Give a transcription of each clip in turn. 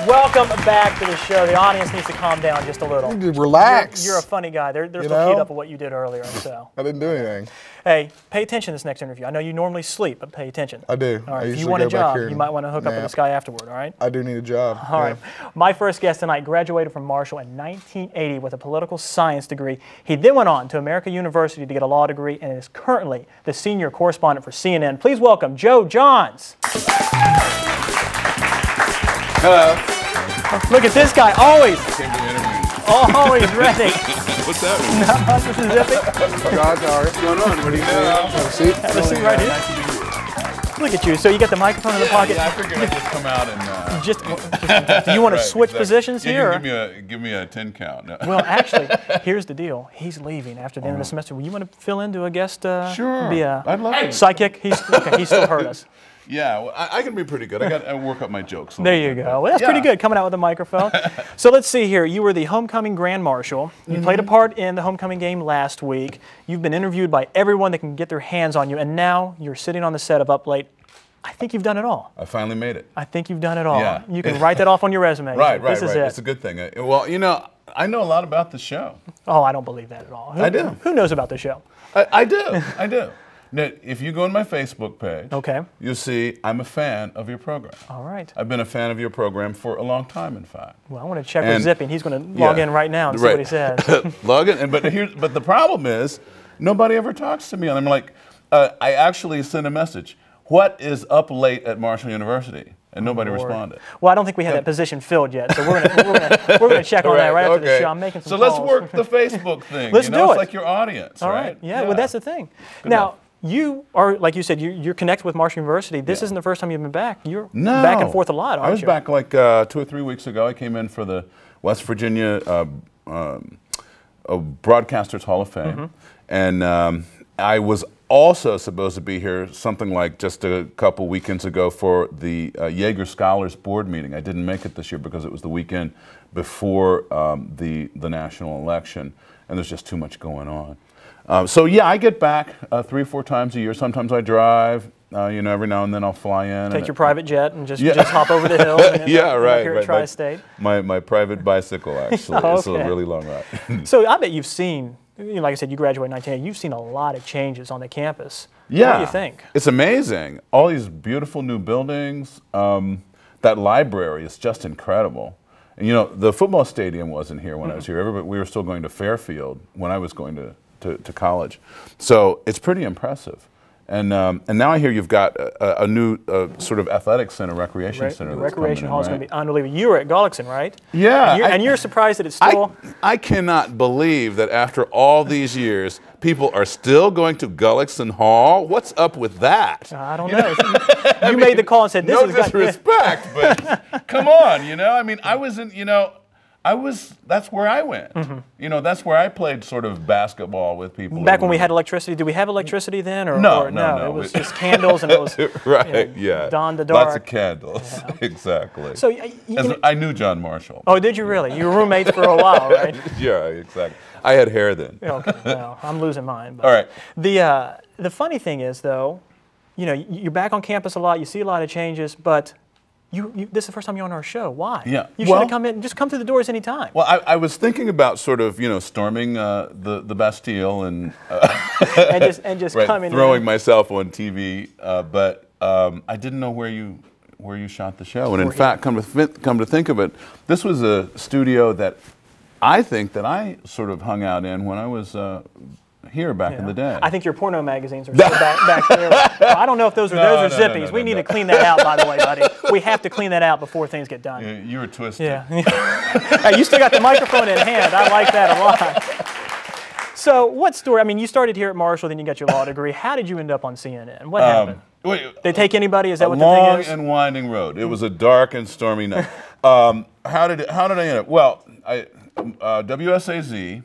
Welcome back to the show. The audience needs to calm down just a little. You need to relax. You're a funny guy. They're still keyed up on what you did earlier. So I didn't do anything. Hey, pay attention to this next interview. I know you normally sleep, but pay attention. I do. All right. If you want a job, you might want to hook up with this guy afterward. All right. I do need a job. All right. My first guest tonight graduated from Marshall in 1980 with a political science degree. He then went on to American University to get a law degree and is currently the senior correspondent for CNN. Please welcome Joe Johns. Hello. Look at this guy, always ready. What's happening? Not much, this is Zippy. What's going on? What are you doing? Have a seat. Have a seat right here. Nice to be here. Look at you. So you got the microphone in the pocket. Yeah, I figured I'd just come out and... do you want to switch positions here? Give me a 10 count. No. Well, actually, here's the deal. He's leaving after the end of the semester. Will you want to fill in to a guest? Sure. Be a I'd love to. Psychic? He still heard us. Yeah, well, I can be pretty good. I work up my jokes. There you go. Well, that's pretty good, coming out with a microphone. So let's see here. You were the homecoming grand marshal. You played a part in the homecoming game last week. You've been interviewed by everyone that can get their hands on you, and now you're sitting on the set of Up Late. I think you've done it all. I finally made it. I think you've done it all. Yeah. You can write that off on your resume. Right. This is it. It's a good thing. Well, you know, I know a lot about the show. Oh, I don't believe that at all. I do. Who knows about the show? I do. I do. Now, if you go on my Facebook page, you'll see I'm a fan of your program. All right. I've been a fan of your program for a long time, in fact. Well, I want to check with Zippy, and he's going to log in right now and see what he says. Log in, but the problem is, nobody ever talks to me, and I'm like, I actually sent a message. What is up late at Marshall University? And nobody responded. Well, I don't think we have that position filled yet, so we're gonna check on that right after the show. I'm making some calls. So let's work the Facebook thing. Let's do it. It's like your audience, All right. Yeah. Well, that's the thing. Now, you are, like you said, you're connected with Marshall University. This isn't the first time you've been back. You're back and forth a lot, aren't you? I was back like 2 or 3 weeks ago. I came in for the West Virginia Broadcasters Hall of Fame, and I was also supposed to be here something like just a couple weekends ago for the Jaeger Scholars Board meeting. I didn't make it this year because it was the weekend before the national election, and there's just too much going on. So yeah, I get back 3 or 4 times a year. Sometimes I drive. You know, every now and then I'll fly in. Take your private jet and just hop over the hill. And right. Here at Tri-State. My private bicycle, actually. It's a really long ride. So I bet you've seen, like I said, you graduated in 1980. You've seen a lot of changes on the campus. Yeah. What do you think? It's amazing. All these beautiful new buildings. That library is just incredible. And you know, the football stadium wasn't here when I was here. We were still going to Fairfield when I was going to college. So it's pretty impressive. And now I hear you've got a new sort of athletic center, recreation center. The recreation hall is going to be unbelievable. You were at Gullickson, right? Yeah. And you're surprised that it's still... I cannot believe that after all these years, people are still going to Gullickson Hall. What's up with that? I don't know. You made the call and said, this is... No disrespect, but come on, you know? I mean, I was in, you know... that's where I went. You know, that's where I played sort of basketball with people. Back when we had electricity, did we have electricity then? Or, no. It was just candles and it was dawn to dark. Lots of candles, exactly. So I knew John Marshall. Oh, did you really? You were roommates for a while, right? Yeah, exactly. I had hair then. Okay, well, I'm losing mine. But all right. The funny thing is, though, you know, you're back on campus a lot, you see a lot of changes, but this is the first time you're on our show. Why? Yeah. You should have come in. Just come through the doors anytime. Well, I was thinking about sort of, you know, storming the Bastille and and just coming throwing in. myself on TV, but I didn't know where you shot the show. And in fact, come to think of it, this was a studio that I think that I sort of hung out in when I was here back in the day. I think your porno magazines are still back there. Well, I don't know if those are Zippies. We need to clean that out, by the way, buddy. We have to clean that out before things get done. You were twisted. Yeah. Hey, you still got the microphone in hand. I like that a lot. So what story? I mean, you started here at Marshall, then you got your law degree. How did you end up on CNN? What happened? They take anybody? Is that what the thing is? A long and winding road. It was a dark and stormy night. How did I end up? Well, WSAZ.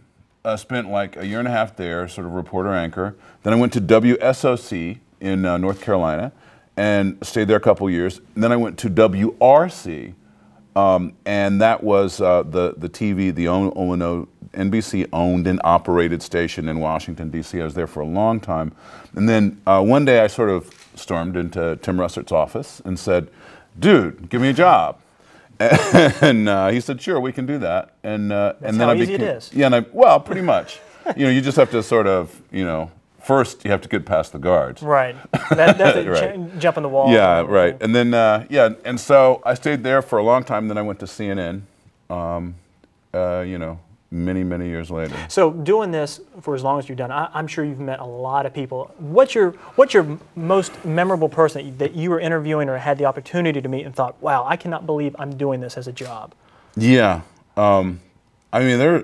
Spent like a year and a half there, sort of reporter anchor. Then I went to WSOC in North Carolina and stayed there a couple years. And then I went to WRC, and that was the TV, the NBC owned and operated station in Washington, D.C. I was there for a long time. And then one day I sort of stormed into Tim Russert's office and said, dude, give me a job. And he said, "Sure, we can do that." And then how I easy became, it is. Yeah, well, pretty much. You just have to sort of, first you have to get past the guards. Right. That's Right. jump in the wall. Yeah, right. And then, and so I stayed there for a long time. Then I went to CNN, many, many years later. So doing this for as long as you've done, I'm sure you've met a lot of people. What's your most memorable person that you were interviewing or had the opportunity to meet and thought, wow, I cannot believe I'm doing this as a job? Yeah. There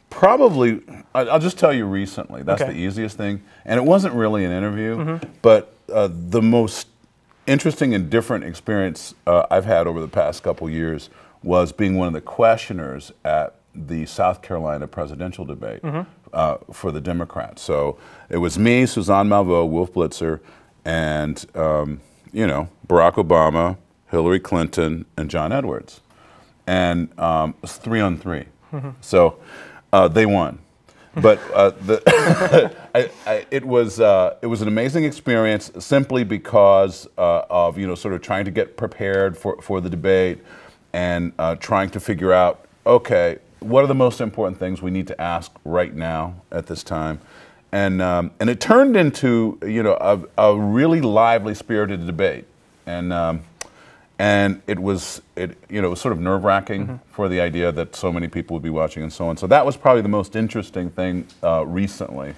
probably, I'll just tell you recently. That's Okay. the easiest thing. And it wasn't really an interview, but the most interesting and different experience I've had over the past couple years was being one of the questioners at the South Carolina presidential debate for the Democrats. So it was me, Suzanne Malveaux, Wolf Blitzer, and Barack Obama, Hillary Clinton, and John Edwards, and it was 3-on-3. So they won, but it was an amazing experience simply because of sort of trying to get prepared for the debate and trying to figure out, okay, what are the most important things we need to ask right now at this time? And it turned into a really lively, spirited debate, and it was sort of nerve-wracking for the idea that so many people would be watching and so on. So that was probably the most interesting thing recently.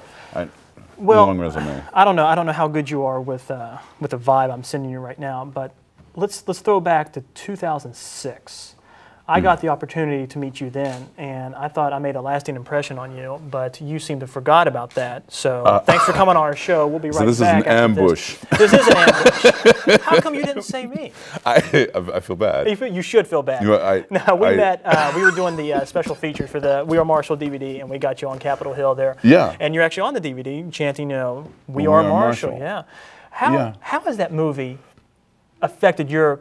Long resume. I don't know how good you are with the vibe I'm sending you right now, but let's throw back to 2006. I got the opportunity to meet you then, and I thought I made a lasting impression on you, but you seem to have forgot about that. So thanks for coming on our show. We'll be right back. So this is an ambush. This is an ambush. How come you didn't say me? I feel bad. You should feel bad. No, we met. We were doing the special feature for the We Are Marshal DVD, and we got you on Capitol Hill there. Yeah. And you're actually on the DVD chanting, We Are Marshal. Yeah. How has that movie affected your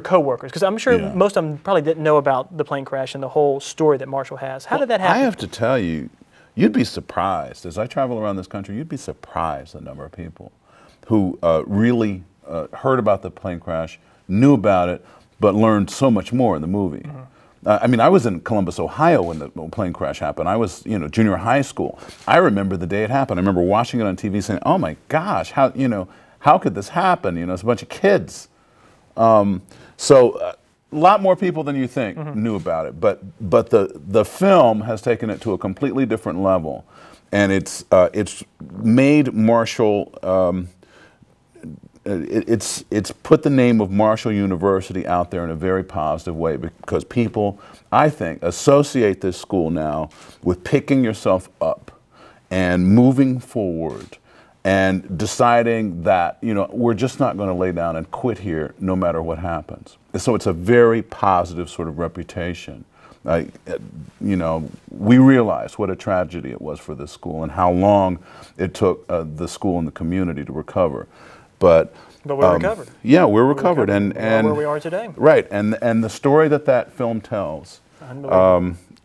coworkers? Because I'm sure most of them probably didn't know about the plane crash and the whole story that Marshal has. How did that happen? I have to tell you, you'd be surprised. As I travel around this country, you'd be surprised the number of people who really heard about the plane crash, knew about it, but learned so much more in the movie. I was in Columbus, Ohio when the plane crash happened. I was, junior high school. I remember the day it happened. I remember watching it on TV saying, oh my gosh, how could this happen? It's a bunch of kids. So a lot more people than you think knew about it, but the film has taken it to a completely different level, and it's made Marshall. It's put the name of Marshall University out there in a very positive way, because people, I think, associate this school now with picking yourself up and moving forward, and deciding that, we're just not going to lay down and quit here no matter what happens. So it's a very positive sort of reputation. We realized what a tragedy it was for this school and how long it took the school and the community to recover. But we're recovered. Yeah, we're recovered. And where we are today. Right, and the story that film tells,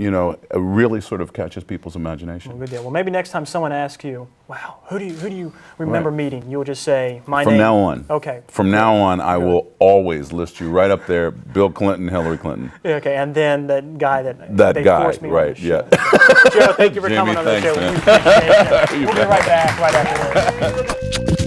it really sort of catches people's imagination. Well, good deal. Well, maybe next time someone asks you, wow, who do you remember meeting? You'll just say, my name. From now on. Okay. From now on, I will always list you right up there, Bill Clinton, Hillary Clinton. Okay, and then that guy they guy, forced me right, on the show. Joe, thank you for coming on the show. Man. We appreciate it. We'll be right back right after this.